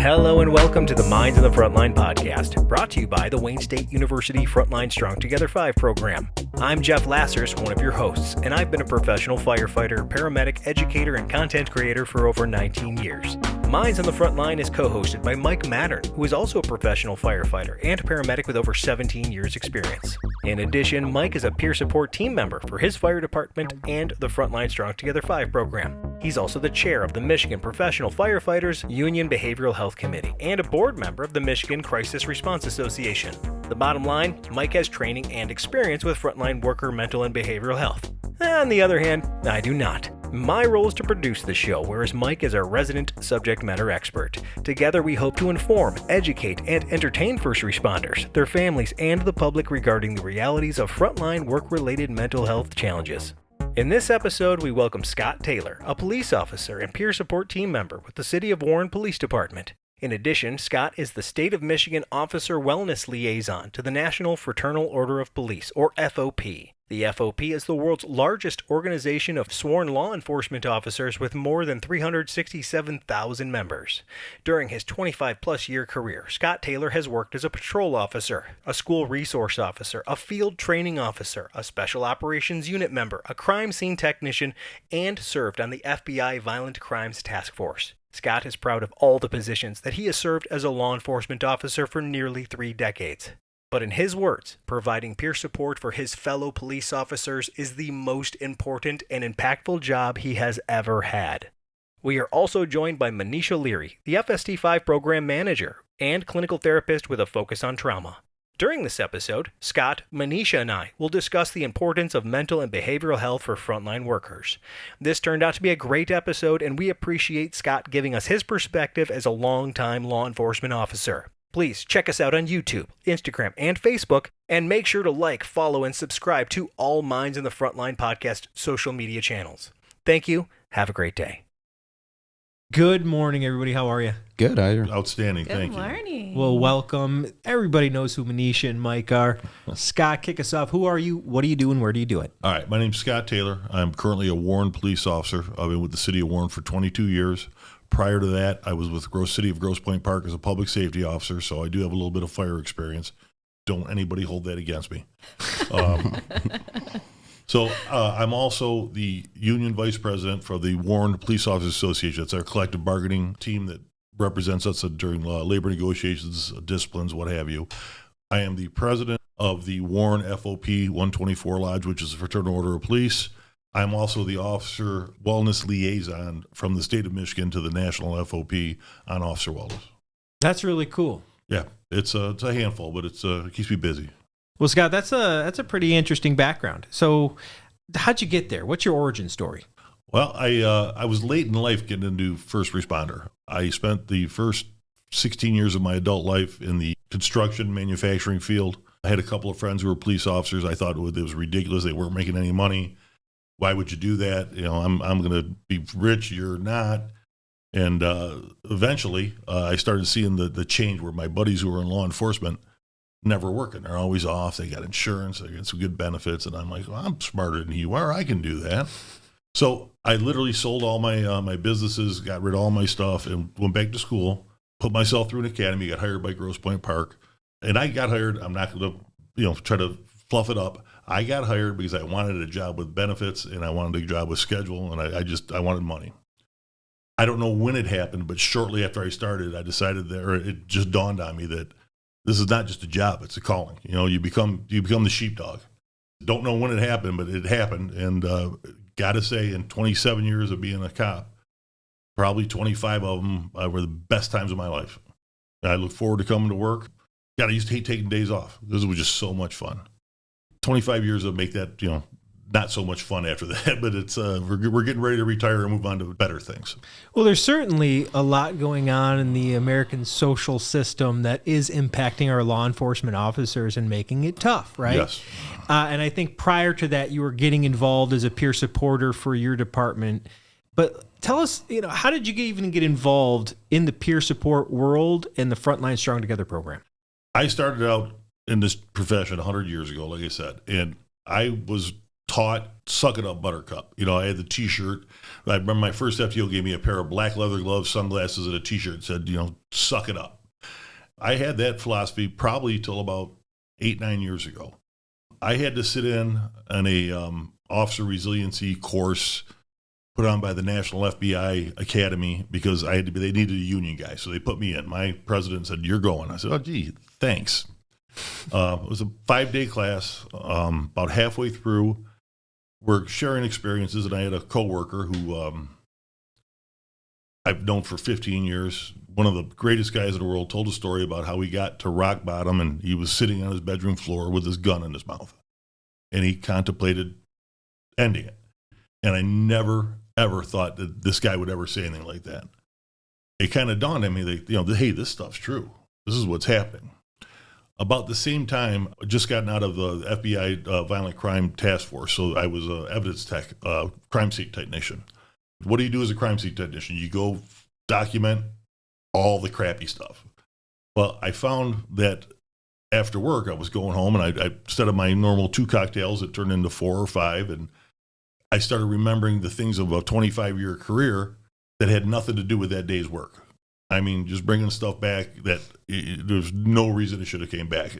Hello and welcome to the Minds on the Frontline Podcast, brought to you by the Wayne State University Frontline Strong Together 5 program. I'm Jeff Lassers, one of your hosts, and I've been a professional firefighter, paramedic, educator, and content creator for over 19 years. Minds on the Frontline is co-hosted by Mike Mattern, who is also a professional firefighter and paramedic with over 17 years experience. In addition, Mike is a peer support team member for his fire department and the Frontline Strong Together 5 program. He's also the chair of the Michigan Professional Firefighters Union Behavioral Health Committee and a board member of the Michigan Crisis Response Association. The bottom line, Mike has training and experience with frontline worker mental and behavioral health. On the other hand, I do not. My role is to produce the show, whereas Mike is our resident subject matter expert. Together we hope to inform, educate, and entertain first responders, their families, and the public regarding the realities of frontline work-related mental health challenges. In this episode, we welcome Scott Taylor, a police officer and peer support team member with the City of Warren Police Department. In addition, Scott is the State of Michigan Officer Wellness Liaison to the National Fraternal Order of Police, or FOP. The FOP is the world's largest organization of sworn law enforcement officers with more than 367,000 members. During his 25-plus year career, Scott Taylor has worked as a patrol officer, a school resource officer, a field training officer, a special operations unit member, a crime scene technician, and served on the FBI Violent Crimes Task Force. Scott is proud of all the positions that he has served as a law enforcement officer for nearly 3 decades. But in his words, providing peer support for his fellow police officers is the most important and impactful job he has ever had. We are also joined by Manisha Leary, the FST5 program manager and clinical therapist with a focus on trauma. During this episode, Scott, Manisha, and I will discuss the importance of mental and behavioral health for frontline workers. This turned out to be a great episode, and we appreciate Scott giving us his perspective as a longtime law enforcement officer. Please check us out on YouTube, Instagram, and Facebook, and make sure to like, follow, and subscribe to all Minds in the Frontline podcast social media channels. Thank you. Have a great day. Good morning, everybody. How are you? Good. Outstanding. Thank you. Good morning. Well, welcome. Everybody knows who Manisha and Mike are. Scott, kick us off. Who are you? What do you do? And where do you do it? All right. My name's Scott Taylor. I'm currently a Warren police officer. I've been with the City of Warren for 22 years. Prior to that, I was with City of Grosse Pointe Park as a public safety officer, so I do have a little bit of fire experience. Don't anybody hold that against me. So I'm also the union vice president for the Warren Police Officers Association. It's our collective bargaining team that represents us during labor negotiations, disciplines, what have you. I am the president of the Warren FOP 124 Lodge, which is the Fraternal Order of Police. I'm also the Officer Wellness Liaison from the state of Michigan to the National FOP on officer wellness. That's really cool. Yeah, it's a handful, but it keeps me busy. Well, Scott, that's a pretty interesting background. So how'd you get there? What's your origin story? Well, I was late in life getting into first responder. I spent the first 16 years of my adult life in the construction manufacturing field. I had a couple of friends who were police officers. I thought it was ridiculous. They weren't making any money. Why would you do that? You know, I'm going to be rich. You're not. And eventually, I started seeing the change where my buddies who were in law enforcement never working. They're always off. They got insurance. They got some good benefits. And I'm like, well, I'm smarter than you are. I can do that. So I literally sold all my businesses, got rid of all my stuff, and went back to school, put myself through an academy, got hired by Grosse Pointe Park. And I got hired. I'm not going to, try to fluff it up. I got hired because I wanted a job with benefits and I wanted a job with schedule, and I wanted money. I don't know when it happened, but shortly after I started, I decided it just dawned on me that this is not just a job, it's a calling. You become the sheepdog. Don't know when it happened, but it happened. And gotta say, in 27 years of being a cop, probably 25 of them were the best times of my life. I look forward to coming to work. God, I used to hate taking days off. This was just so much fun. 25 years will make that, not so much fun after that, but it's we're getting ready to retire and move on to better things. Well, there's certainly a lot going on in the American social system that is impacting our law enforcement officers and making it tough, right? Yes. And I think prior to that, you were getting involved as a peer supporter for your department. But tell us, how did you even get involved in the peer support world and the Frontline Strong Together program? I started out in this profession 100 years ago, like I said, and I was taught, suck it up, buttercup. I had the T-shirt. I remember my first FTO gave me a pair of black leather gloves, sunglasses, and a T-shirt that said, suck it up. I had that philosophy probably till about 8-9 years ago. I had to sit in on a officer resiliency course put on by the National FBI Academy because they needed a union guy. So they put me in. My president said, "You're going." I said, "Oh, gee, thanks." It was a 5-day class. About halfway through, we're sharing experiences, and I had a coworker who I've known for 15 years. One of the greatest guys in the world, told a story about how he got to rock bottom, and he was sitting on his bedroom floor with his gun in his mouth, and he contemplated ending it. And I never, ever thought that this guy would ever say anything like that. It kind of dawned on me that, hey, this stuff's true. This is what's happening. About the same time, I just gotten out of the FBI Violent Crime Task Force. So I was an evidence tech, crime scene technician. What do you do as a crime scene technician? You go document all the crappy stuff. Well, I found that after work, I was going home, and I instead of my normal 2 cocktails, it turned into 4 or 5. And I started remembering the things of a 25-year career that had nothing to do with that day's work. I mean, just bringing stuff back that there's no reason it should have came back.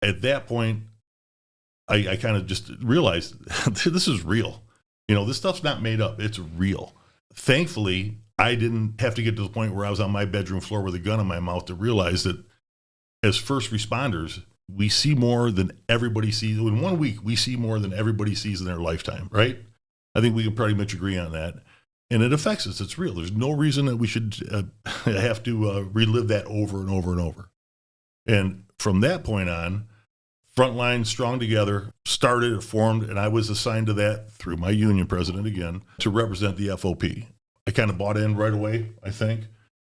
At that point, I kind of just realized this is real. This stuff's not made up. It's real. Thankfully, I didn't have to get to the point where I was on my bedroom floor with a gun in my mouth to realize that as first responders, we see more than everybody sees. In 1 week, we see more than everybody sees in their lifetime, right? I think we can pretty much agree on that. And it affects us. It's real. There's no reason that we should have to relive that over and over and over. And from that point on, Frontline Strong Together started, formed, and I was assigned to that through my union president again to represent the FOP. I kind of bought in right away, I think.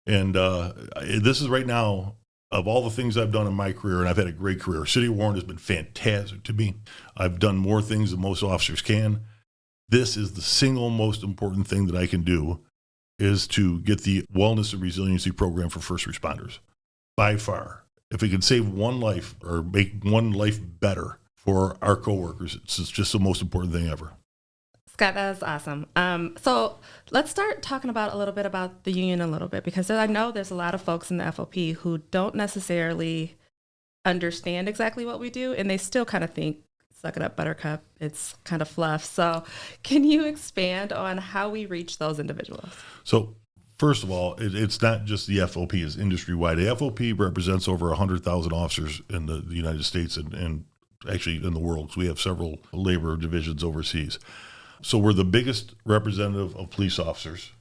And this is right now, of all the things I've done in my career, and I've had a great career. City of Warren has been fantastic to me. I've done more things than most officers can. This is the single most important thing that I can do, is to get the wellness and resiliency program for first responders. By far. If we can save one life or make one life better for our coworkers, it's just the most important thing ever. Scott, that is awesome. So let's start talking about a little bit about the union a little bit, because I know there's a lot of folks in the FOP who don't necessarily understand exactly what we do, and they still kind of think, suck it up, buttercup, it's kind of fluff. So can you expand on how we reach those individuals? So first of all, it's not just the FOP, it's industry-wide. The FOP represents over 100,000 officers in the United States and actually in the world. So we have several labor divisions overseas. So we're the biggest representative of police officers.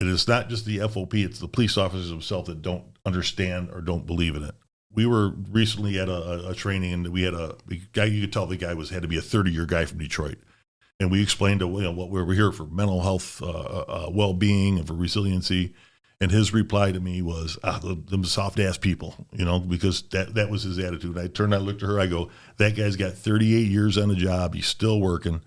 It is not just the FOP, it's the police officers themselves that don't understand or don't believe in it. We were recently at a training, and we had a guy, you could tell the guy had to be a 30-year guy from Detroit. And we explained to what we're here for, mental health, well-being, and for resiliency. And his reply to me was, them soft-ass people, because that was his attitude. I turned, I looked at her, I go, that guy's got 38 years on the job. He's still working,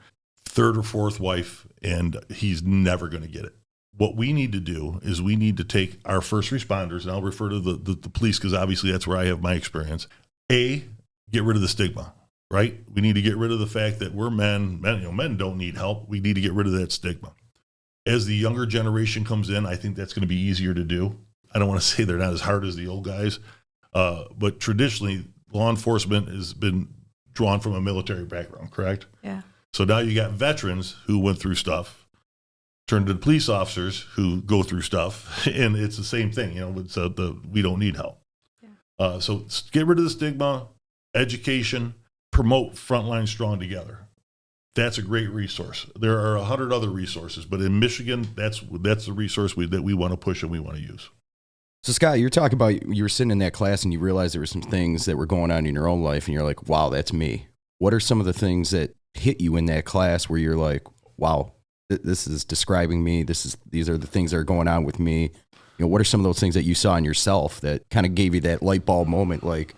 3rd or 4th wife, and he's never going to get it. What we need to do is we need to take our first responders, and I'll refer to the police because obviously that's where I have my experience. Get rid of the stigma, right? We need to get rid of the fact that we're men. Men don't need help. We need to get rid of that stigma. As the younger generation comes in, I think that's going to be easier to do. I don't want to say they're not as hard as the old guys, but traditionally law enforcement has been drawn from a military background, correct? Yeah. So now you got veterans who went through stuff, turned to police officers who go through stuff, and it's the same thing. It's we don't need help. Yeah. So get rid of the stigma, education, promote Frontline Strong Together. That's a great resource. There are 100 other resources, but in Michigan, that's the resource that we want to push and we want to use. So Scott, you're talking about, you were sitting in that class and you realized there were some things that were going on in your own life, and you're like, wow, that's me. What are some of the things that hit you in that class where you're like, wow, this is describing me. These are the things that are going on with me. What are some of those things that you saw in yourself that kind of gave you that light bulb moment, like,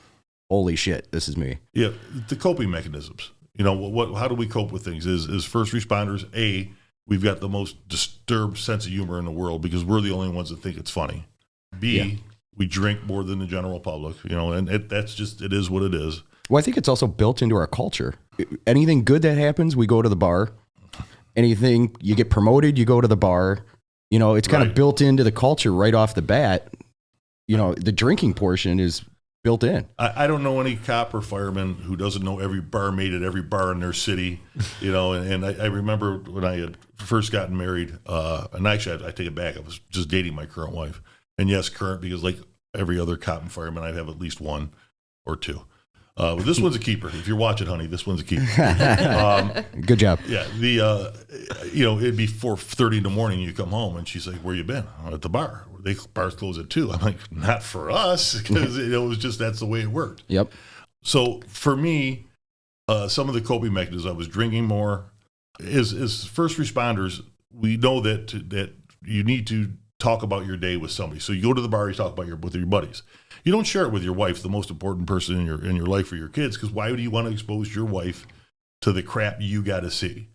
holy shit, this is me? Yeah, the coping mechanisms. How do we cope with things? Is first responders, we've got the most disturbed sense of humor in the world because we're the only ones that think it's funny. B, we drink more than the general public, and that's just, it is what it is. Well, I think it's also built into our culture. Anything good that happens, we go to the bar. Anything you get promoted, you go to the bar. You know, it's kind of built into the culture right off the bat. You know, the drinking portion is built in. I don't know any cop or fireman who doesn't know every barmaid at every bar in their city. You know, and I remember when I had first gotten married, and actually I take it back. I was just dating my current wife. And yes, current, because like every other cop and fireman, I have at least one or two. But this one's a keeper. If you're watching, honey, this one's a keeper. Good job. Yeah. It'd be 4:30 in the morning. You come home and she's like, "Where you been?" "I'm at the bar." Bars close at 2. I'm like, "Not for us," because it was just that's the way it worked. Yep. So for me, some of the coping mechanisms, I was drinking more. As first responders, we know that you need to talk about your day with somebody. So you go to the bar, you talk about with your buddies. You don't share it with your wife, the most important person in your life, or your kids, because why would you want to expose your wife to the crap you got to see?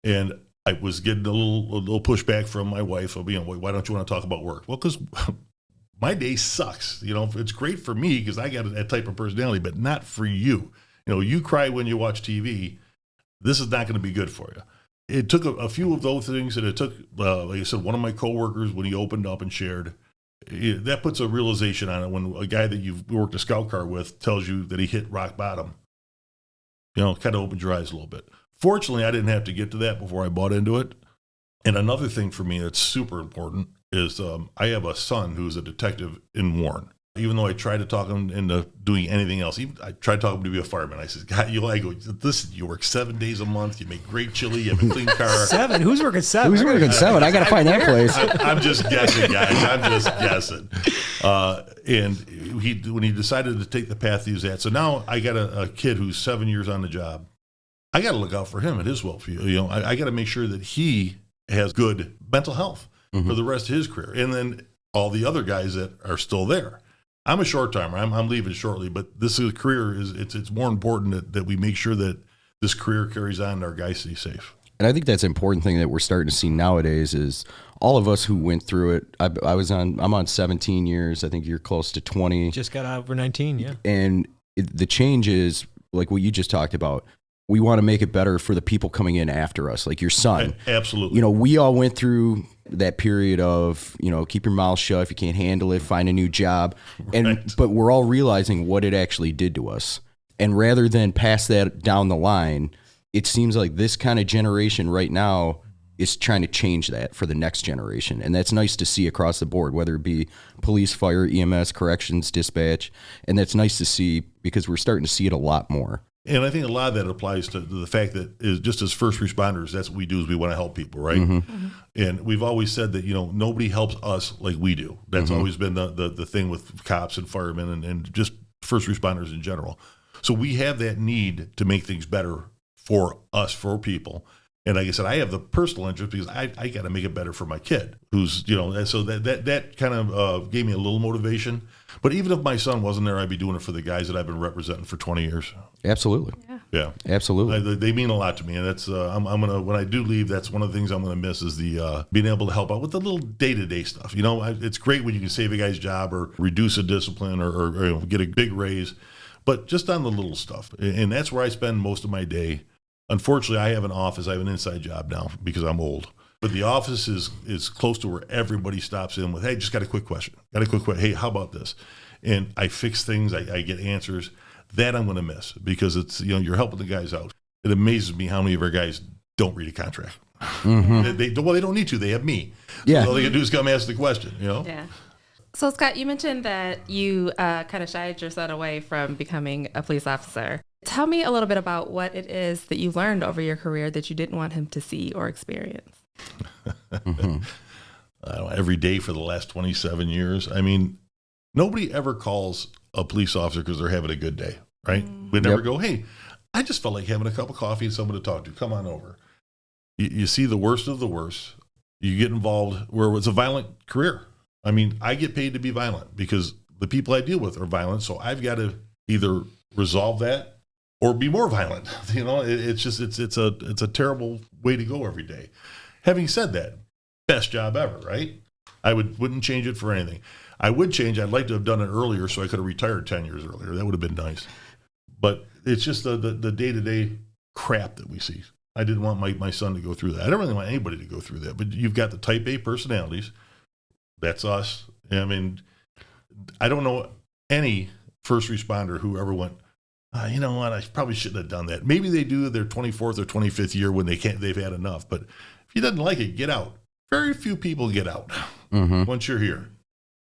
And I was getting a little pushback from my wife of, why don't you want to talk about work? Well, because my day sucks. You know, it's great for me because I got that type of personality, but not for you. You know, you cry when you watch TV. This is not going to be good for you. It took a few of those things, and it took, like I said, one of my coworkers, when he opened up and shared, that puts a realization on it when a guy that you've worked a scout car with tells you that he hit rock bottom. You know, kind of opens your eyes a little bit. Fortunately, I didn't have to get to that before I bought into it. And another thing for me that's super important is I have a son who's a detective in Warren. Even though I tried to talk him into doing anything else, I tried to talk him to be a fireman. I said, "God, listen, you work 7 days a month, you make great chili, you have a clean car." 7? Who's working 7? Who's working 7? I got to find that place. I'm just guessing, guys. I'm just guessing. And when he decided to take the path he was at, so now I got a kid who's 7 years on the job. I got to look out for him and his welfare. You know, I got to make sure that he has good mental health for the rest of his career, and then all the other guys that are still there. I'm a short timer. I'm leaving shortly, but this is a career. It's more important that we make sure that this career carries on and our guys stay safe. And I think that's an important thing that we're starting to see nowadays is all of us who went through it. I'm on 17 years. I think you're close to 20. Just got out over 19, yeah. And the change is like what you just talked about. We want to make it better for the people coming in after us, like your son. Absolutely. You know, we all went through that period of, you know, keep your mouth shut. If you can't handle it, find a new job. But we're all realizing what it actually did to us. And rather than pass that down the line, it seems like this kind of generation right now is trying to change that for the next generation. And that's nice to see across the board, whether it be police, fire, EMS, corrections, dispatch. And that's nice to see because we're starting to see it a lot more. And I think a lot of that applies to the fact that is just as first responders, that's what we do is we want to help people, right? And we've always said that, you know, nobody helps us like we do. That's always been the thing with cops and firemen and just first responders in general. So we have that need to make things better for us, for people. And like I said, I have the personal interest because I got to make it better for my kid who's, you know, and so that kind of gave me a little motivation. But even if my son wasn't there, I'd be doing it for the guys that I've been representing for 20 years. Absolutely. Yeah. Absolutely. They mean a lot to me. And that's, I'm going to, when I do leave, that's one of the things I'm going to miss is the being able to help out with the little day-to-day stuff. You know, it's great when you can save a guy's job or reduce a discipline or you know, get a big raise, but just on the little stuff. And that's where I spend most of my day. Unfortunately, I have an office. I have an inside job now because I'm old. But the office is close to where everybody stops in with, "Hey, just got a quick question. Hey, how about this?" And I fix things. I get answers. That I'm going to miss because it's, you know, you're helping the guys out. It amazes me how many of our guys don't read a contract. They don't need to. They have me. Yeah. So all they can do is come ask the question, you know? Yeah. So, Scott, you mentioned that you kind of shied your son away from becoming a police officer. Tell me a little bit about what it is that you learned over your career that you didn't want him to see or experience. I don't know, every day for the last 27 years. I mean, nobody ever calls a police officer because they're having a good day, right? We never go, "Hey, I just felt like having a cup of coffee and someone to talk to. Come on over." You see the worst of the worst. You get involved where it's a violent career. I mean, I get paid to be violent because the people I deal with are violent. So I've got to either resolve that or be more violent. You know, it's a terrible way to go every day. Having said that, best job ever, right? I wouldn't change it for anything. I'd like to have done it earlier so I could have retired 10 years earlier. That would have been nice. But it's just the day-to-day crap that we see. I didn't want my son to go through that. I don't really want anybody to go through that. But you've got the type A personalities. That's us. I mean, I don't know any first responder who ever went, you know what, I probably shouldn't have done that. Maybe they do their 24th or 25th year when they've had enough. But if you didn't like it, get out. Very few people get out once you're here.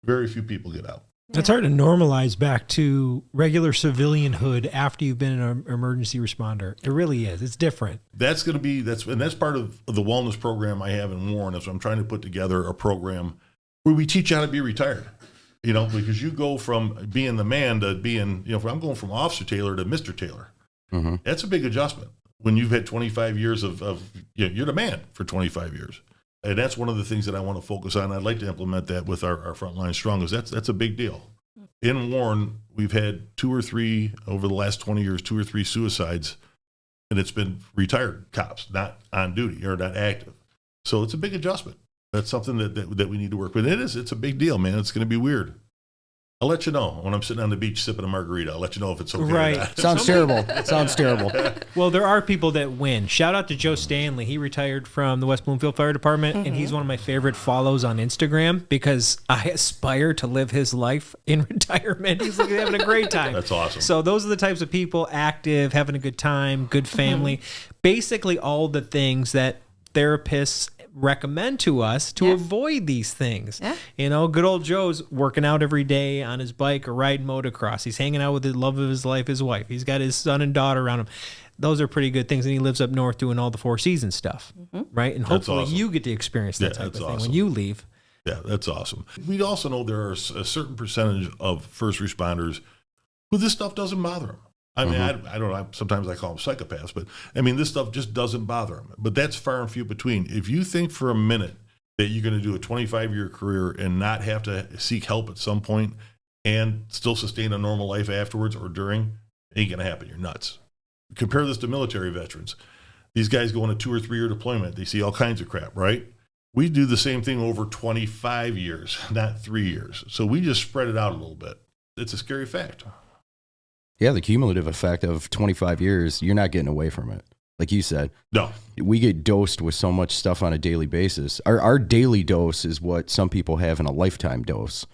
Very few people get out. It's hard to normalize back to regular civilianhood after you've been an emergency responder. It really is. It's different. That's going to be, that's part of the wellness program I have in Warren. Is I'm trying to put together a program where we teach you how to be retired. You know, because you go from being the man to being, you know, I'm going from Officer Taylor to Mr. Taylor. That's a big adjustment when you've had 25 years of you're the man for 25 years. And that's one of the things that I want to focus on. I'd like to implement that with our Frontline Strongest. That's a big deal. In Warren, we've had 2 or 3 over the last 20 years, 2 or 3 suicides, and it's been retired cops, not on duty or not active. So it's a big adjustment. That's something that we need to work with. It's a big deal, man. It's going to be weird. I'll let you know when I'm sitting on the beach sipping a margarita. I'll let you know if it's okay or not. Sounds terrible. Sounds terrible. Well, there are people that win. Shout out to Joe Stanley. He retired from the West Bloomfield Fire Department, and he's one of my favorite follows on Instagram because I aspire to live his life in retirement. He's having a great time. That's awesome. So those are the types of people, active, having a good time, good family, basically all the things that therapists recommend to us to avoid these things. You know, good old Joe's working out every day on his bike or riding motocross. He's hanging out with the love of his life, his wife. He's got his son and daughter around him. Those are pretty good things. And he lives up north doing all the Four Seasons stuff, right? And hopefully you get to experience that type of thing when you leave. Yeah, that's awesome. We also know there are a certain percentage of first responders who this stuff doesn't bother them. I mean, I don't know. Sometimes I call them psychopaths, but I mean, this stuff just doesn't bother them. But that's far and few between. If you think for a minute that you're going to do a 25-year career and not have to seek help at some point and still sustain a normal life afterwards or during, it ain't going to happen. You're nuts. Compare this to military veterans. These guys go on a 2 or 3 year deployment. They see all kinds of crap, right? We do the same thing over 25 years, not 3 years. So we just spread it out a little bit. It's a scary fact. Yeah, the cumulative effect of 25 years, you're not getting away from it. Like you said. No. We get dosed with so much stuff on a daily basis. Our daily dose is what some people have in a lifetime dose.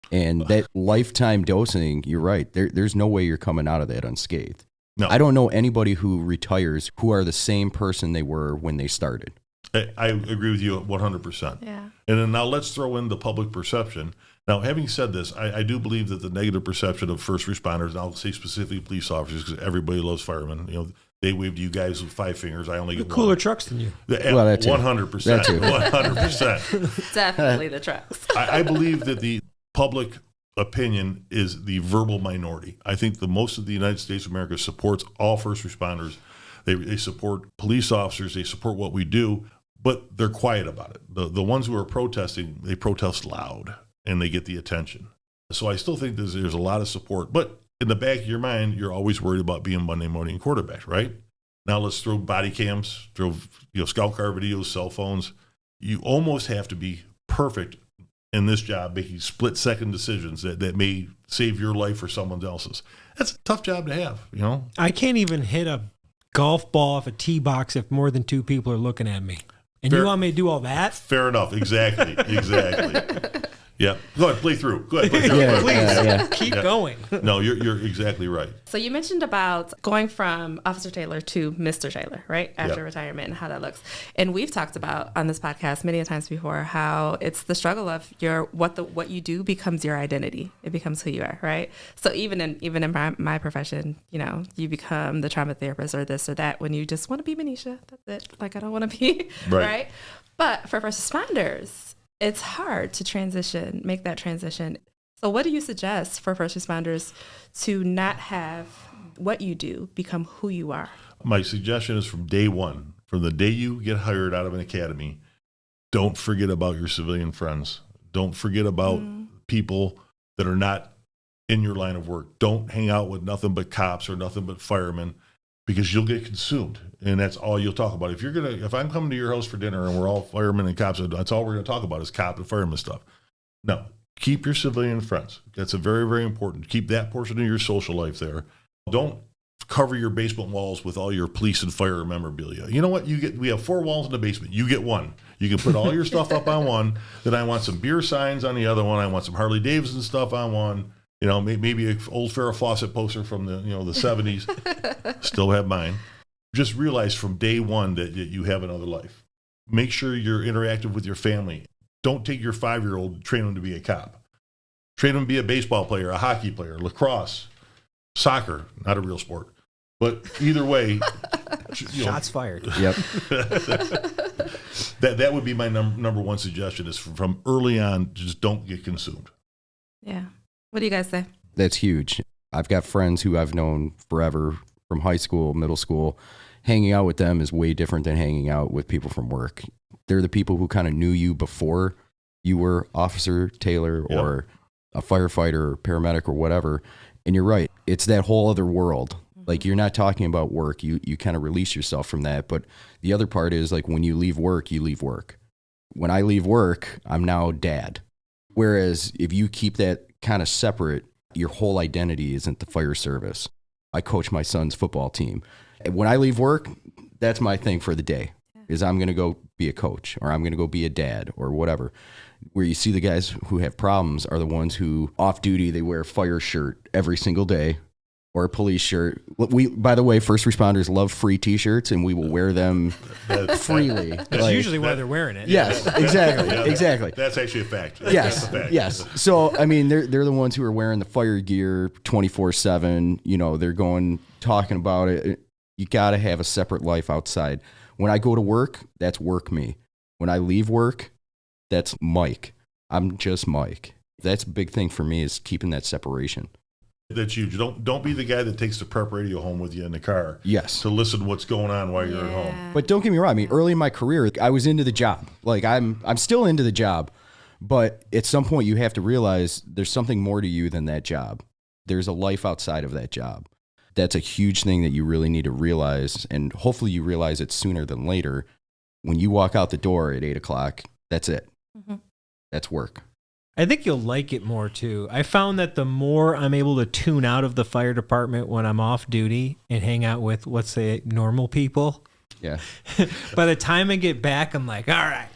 And that lifetime dosing, you're right. There's no way you're coming out of that unscathed. No. I don't know anybody who retires who are the same person they were when they started. I agree with you 100%. Yeah. And then now let's throw in the public perception. Now, having said this, I do believe that the negative perception of first responders, and I'll say specifically police officers, because everybody loves firemen. You know, they wave to you guys with 5 fingers. I only get cooler one. trucks than you. Well, that too. 100%. That too. 100%. Definitely the trucks. I believe that the public opinion is the verbal minority. I think the most of the United States of America supports all first responders. They support police officers. They support what we do, but they're quiet about it. The ones who are protesting, they protest loud and they get the attention. So I still think there's a lot of support, but in the back of your mind, you're always worried about being Monday morning quarterback, right? Now let's throw body cams, throw scout car videos, cell phones. You almost have to be perfect in this job, making split-second decisions that may save your life or someone else's. That's a tough job to have, you know? I can't even hit a golf ball off a tee box if more than 2 people are looking at me. And you want me to do all that? Fair enough. Exactly. Yeah. Go ahead, play through. Go ahead, play through. Yeah, please. Keep going. No, you're exactly right. So you mentioned about going from Officer Taylor to Mr. Taylor, right? After Yep. retirement and how that looks. And we've talked about on this podcast many times before how it's the struggle of what you do becomes your identity. It becomes who you are, right? So even in my profession, you know, you become the trauma therapist or this or that when you just want to be Manisha. That's it. Like I don't want to be right. But for first responders, it's hard to make that transition. So what do you suggest for first responders to not have what you do become who you are? My suggestion is from day one, from the day you get hired out of an academy, don't forget about your civilian friends. Don't forget about people that are not in your line of work. Don't hang out with nothing but cops or nothing but firemen, because you'll get consumed, and that's all you'll talk about. If I'm coming to your house for dinner and we're all firemen and cops, that's all we're going to talk about is cop and fireman stuff. No, keep your civilian friends. That's a very, very important. Keep that portion of your social life there. Don't cover your basement walls with all your police and fire memorabilia. You know what? We have 4 walls in the basement. You get one. You can put all your stuff up on one. Then I want some beer signs on the other one. I want some Harley Davidson stuff on one. You know, maybe an old Farrah Fawcett poster from the 70s. Still have mine. Just realize from day one that you have another life. Make sure you're interactive with your family. Don't take your 5-year-old and train them to be a cop. Train them to be a baseball player, a hockey player, lacrosse, soccer, not a real sport. But either way, Shots fired. Yep. that would be my number one suggestion is from early on, just don't get consumed. Yeah. What do you guys say? That's huge. I've got friends who I've known forever from high school, middle school. Hanging out with them is way different than hanging out with people from work. They're the people who kind of knew you before you were Officer Taylor or a firefighter or paramedic or whatever. And you're right. It's that whole other world. Like, you're not talking about work. You kind of release yourself from that. But the other part is, like, when you leave work, you leave work. When I leave work, I'm now dad. Whereas if you keep that kind of separate, your whole identity isn't the fire service. I coach my son's football team. When I leave work, that's my thing for the day, is I'm going to go be a coach, or I'm going to go be a dad, or whatever. Where you see the guys who have problems are the ones who, off duty, they wear a fire shirt every single day, or a police shirt. By the way, first responders love free T-shirts, and we will wear them freely. That's usually why they're wearing it. Yes, exactly, exactly. That's actually a fact. Yes, That's a fact. yes. So, I mean, they're the ones who are wearing the fire gear 24/7. You know, they're talking about it. You got to have a separate life outside. When I go to work, that's work me. When I leave work, that's Mike. I'm just Mike. That's a big thing for me, is keeping that separation. That's huge. Don't be the guy that takes the prep radio home with you in the car. Yes. To listen to what's going on while you're at home. But don't get me wrong. I mean, early in my career, I was into the job. Like, I'm still into the job. But at some point, you have to realize there's something more to you than that job. There's a life outside of that job. That's a huge thing that you really need to realize. And hopefully you realize it sooner than later. When you walk out the door at 8 o'clock, that's it. Mm-hmm. That's work. I think you'll like it more too. I found that the more I'm able to tune out of the fire department when I'm off duty and hang out with, let's say, normal people. Yeah. By the time I get back, I'm like, all right,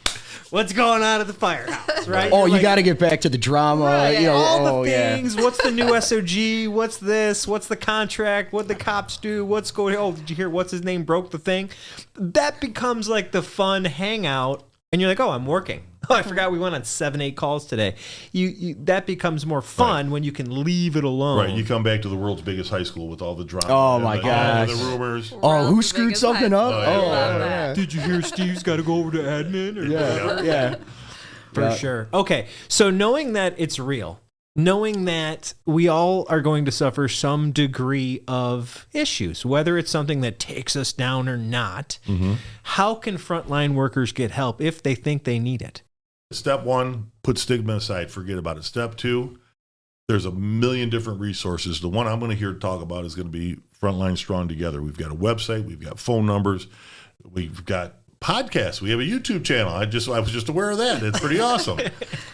what's going on at the firehouse, right? Oh, you got to get back to the drama. Right, you know, all the things. Yeah. What's the new SOG? What's this? What's the contract? What'd the cops do? What's going on? Oh, did you hear what's his name broke the thing? That becomes like the fun hangout. And you're like, oh, I'm working. Oh, I forgot we went on 7-8 calls today. You that becomes more fun when you can leave it alone. Right. You come back to the world's biggest high school with all the drama. Oh, my gosh. The rumors. Oh, who screwed something up? Oh, yeah. Did you hear Steve's got to go over to admin? Or Yeah. For sure. Okay. So knowing that it's real, knowing that we all are going to suffer some degree of issues, whether it's something that takes us down or not, how can frontline workers get help if they think they need it? Step 1, put stigma aside. Forget about it. Step 2, there's a million different resources. The one I'm going to hear talk about is going to be Frontline Strong Together. We've got a website. We've got phone numbers. We've got podcasts. We have a YouTube channel. I was just aware of that. It's pretty awesome.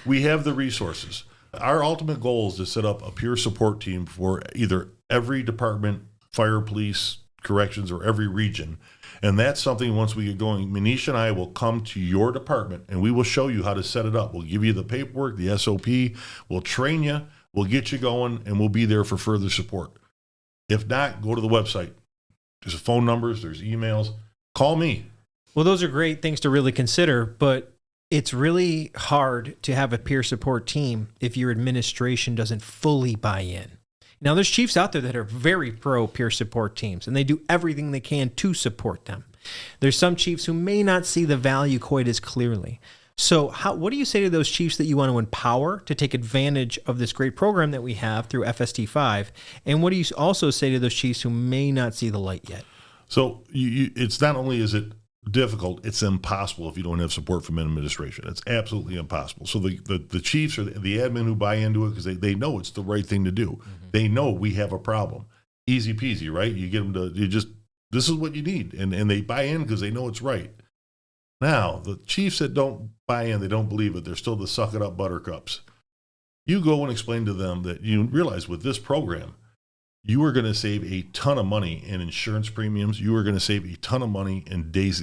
We have the resources. Our ultimate goal is to set up a peer support team for either every department, fire, police, corrections, or every region. And that's something, once we get going, Manisha and I will come to your department and we will show you how to set it up. We'll give you the paperwork, the SOP. We'll train you. We'll get you going, and we'll be there for further support. If not, go to the website. There's phone numbers. There's emails. Call me. Well, those are great things to really consider, but it's really hard to have a peer support team if your administration doesn't fully buy in. Now, there's chiefs out there that are very pro peer support teams, and they do everything they can to support them. There's some chiefs who may not see the value quite as clearly. So what do you say to those chiefs that you want to empower to take advantage of this great program that we have through FST5? And what do you also say to those chiefs who may not see the light yet? So it's not only is it difficult, it's impossible if you don't have support from administration. It's absolutely impossible. So the chiefs or the admin who buy into it because they know it's the right thing to do. Mm-hmm. They know we have a problem. Easy peasy, right? You get them this is what you need. And they buy in because they know it's right. Now, the chiefs that don't buy in, they don't believe it, they're still the suck it up buttercups. You go and explain to them that you realize with this program, you are going to save a ton of money in insurance premiums. You are going to save a ton of money in days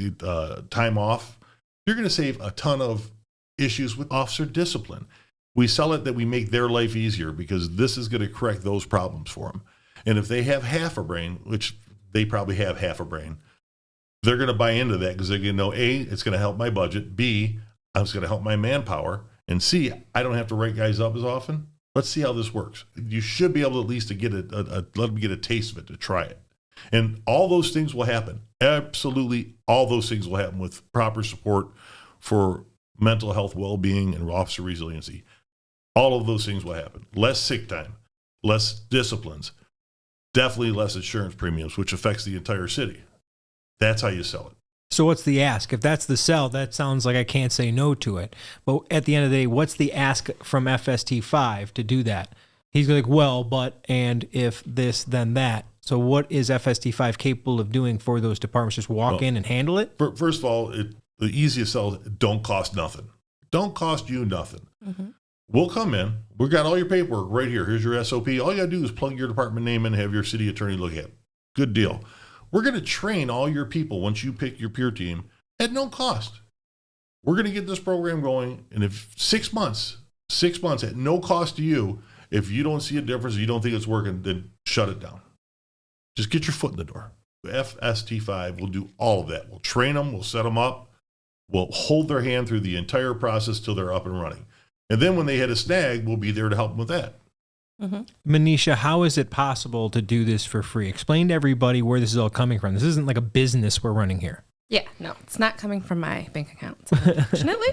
time off. You're going to save a ton of issues with officer discipline. We sell it that we make their life easier because this is going to correct those problems for them. And if they have half a brain, which they probably have half a brain, they're going to buy into that because they're going to know, A, it's going to help my budget. B, it's going to help my manpower. And C, I don't have to write guys up as often. Let's see how this works. You should be able to at least to get let them get a taste of it, to try it. And all those things will happen. Absolutely all those things will happen with proper support for mental health, well-being, and officer resiliency. All of those things will happen. Less sick time, less disciplines, definitely less insurance premiums, which affects the entire city. That's how you sell it. So what's the ask? If that's the sell, that sounds like I can't say no to it. But at the end of the day, what's the ask from FST5 to do that? He's like, well, but, and if this, then that. So what is FST5 capable of doing for those departments? Just walk in and handle it? First of all, the easiest sell, don't cost nothing. Don't cost you nothing. Mm-hmm. We'll come in. We've got all your paperwork right here. Here's your SOP. All you got to do is plug your department name in and have your city attorney look at it. Good deal. We're going to train all your people once you pick your peer team at no cost. We're going to get this program going, and if 6 months at no cost to you, if you don't see a difference, you don't think it's working, then shut it down. Just get your foot in the door. FST5 will do all of that. We'll train them. We'll set them up. We'll hold their hand through the entire process till they're up and running. And then when they hit a snag, we'll be there to help them with that. Mm-hmm. Manisha, how is it possible to do this for free? Explain to everybody where this is all coming from. This isn't like a business we're running here. Yeah, no, it's not coming from my bank account, unfortunately.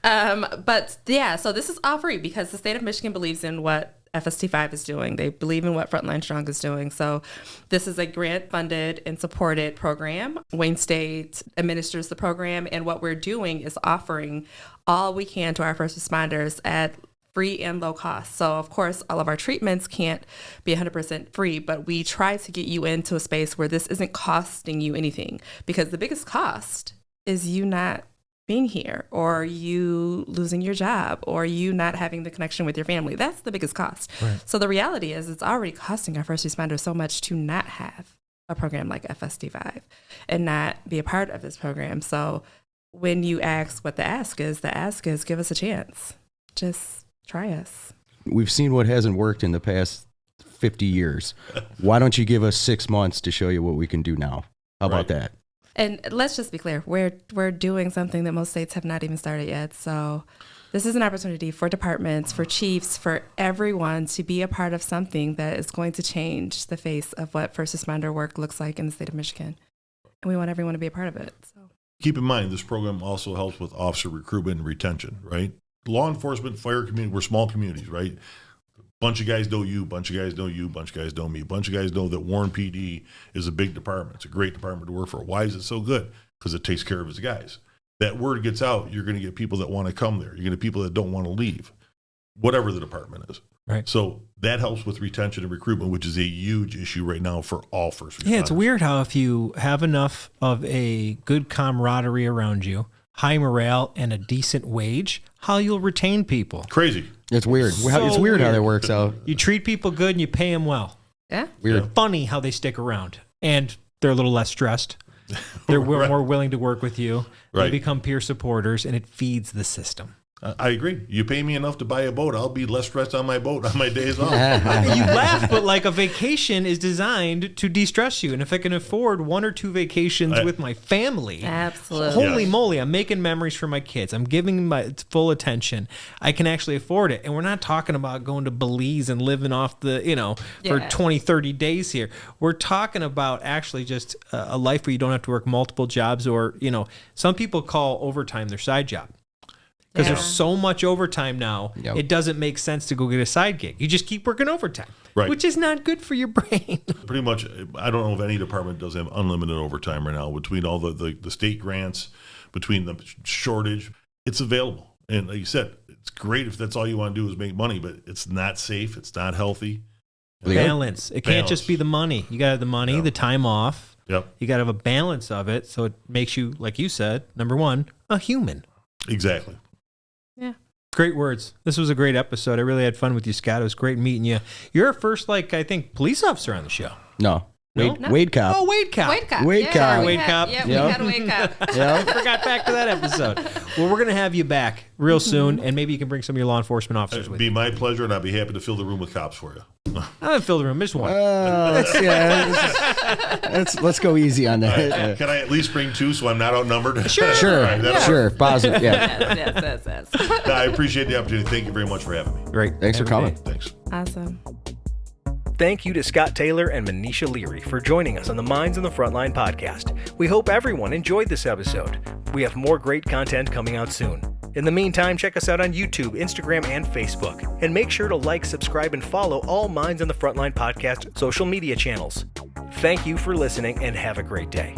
But yeah, so this is all free because the state of Michigan believes in what FST5 is doing. They believe in what Frontline Strong is doing. So this is a grant-funded and supported program. Wayne State administers the program, and what we're doing is offering all we can to our first responders at free and low cost. So of course, all of our treatments can't be 100% free, but we try to get you into a space where this isn't costing you anything, because the biggest cost is you not being here, or you losing your job, or you not having the connection with your family. That's the biggest cost. Right. So the reality is it's already costing our first responders so much to not have a program like FST5 and not be a part of this program. So when you ask what the ask is give us a chance. Just try us. We've seen what hasn't worked in the past 50 years. Why don't you give us 6 months to show you what we can do now? How about that? And let's just be clear. We're doing something that most states have not even started yet. So this is an opportunity for departments, for chiefs, for everyone to be a part of something that is going to change the face of what first responder work looks like in the state of Michigan. And we want everyone to be a part of it. So keep in mind, this program also helps with officer recruitment and retention, right? Law enforcement, fire community, we're small communities, right? Bunch of guys know you, bunch of guys know you, bunch of guys know me. Bunch of guys know that Warren PD is a big department. It's a great department to work for. Why is it so good? Because it takes care of its guys. That word gets out, you're going to get people that want to come there. You're going to get people that don't want to leave, whatever the department is. Right. So that helps with retention and recruitment, which is a huge issue right now for all first responders. Yeah, it's weird how if you have enough of a good camaraderie around you, high morale, and a decent wage, how you'll retain people. Crazy. It's weird. It's weird how that works out. You treat people good and you pay them well. Yeah. Weird. Funny how they stick around. And they're a little less stressed. They're more willing to work with you. They become peer supporters, and it feeds the system. I agree. You pay me enough to buy a boat, I'll be less stressed on my boat on my days off. You laugh, but like a vacation is designed to de-stress you. And if I can afford 1 or 2 vacations with my family, absolutely, holy moly, I'm making memories for my kids. I'm giving my full attention. I can actually afford it. And we're not talking about going to Belize and living off the, for 20, 30 days here. We're talking about actually just a life where you don't have to work multiple jobs, or, some people call overtime their side job. Because there's so much overtime now, It doesn't make sense to go get a side gig. You just keep working overtime, which is not good for your brain. Pretty much, I don't know if any department does have unlimited overtime right now. Between all the state grants, between the shortage, it's available. And like you said, it's great if that's all you want to do is make money, but it's not safe. It's not healthy. Balance. It can't just be the money. You got to have the money, the time off. Yep. You got to have a balance of it, so it makes you, like you said, number one, a human. Exactly. Yeah. Great words. This was a great episode. I really had fun with you, Scott. It was great meeting you. You're our first, I think, police officer on the show. No. No? Wade Cop. Oh, Wade Cop. Wade Cop. Wade Cop. Wade Cop. Yeah, Yep. we had a Wade Cop. Yeah. Forgot back to that episode. Well, we're going to have you back real soon, and maybe you can bring some of your law enforcement officers It'd with be you. my pleasure, and I'd be happy to fill the room with cops for you. I'm going to fill the room. Just one. Let's go easy on that. Can I at least bring 2 so I'm not outnumbered? Sure. All right, that'll work. Sure. Positive. Yeah. Yes. No, I appreciate the opportunity. Thank you very much for having me. Great. Thanks for Have a coming. day. Thanks. Awesome. Thank you to Scott Taylor and Manisha Leary for joining us on the Minds on the Frontline podcast. We hope everyone enjoyed this episode. We have more great content coming out soon. In the meantime, check us out on YouTube, Instagram, and Facebook. And make sure to like, subscribe, and follow all Minds on the Frontline podcast social media channels. Thank you for listening and have a great day.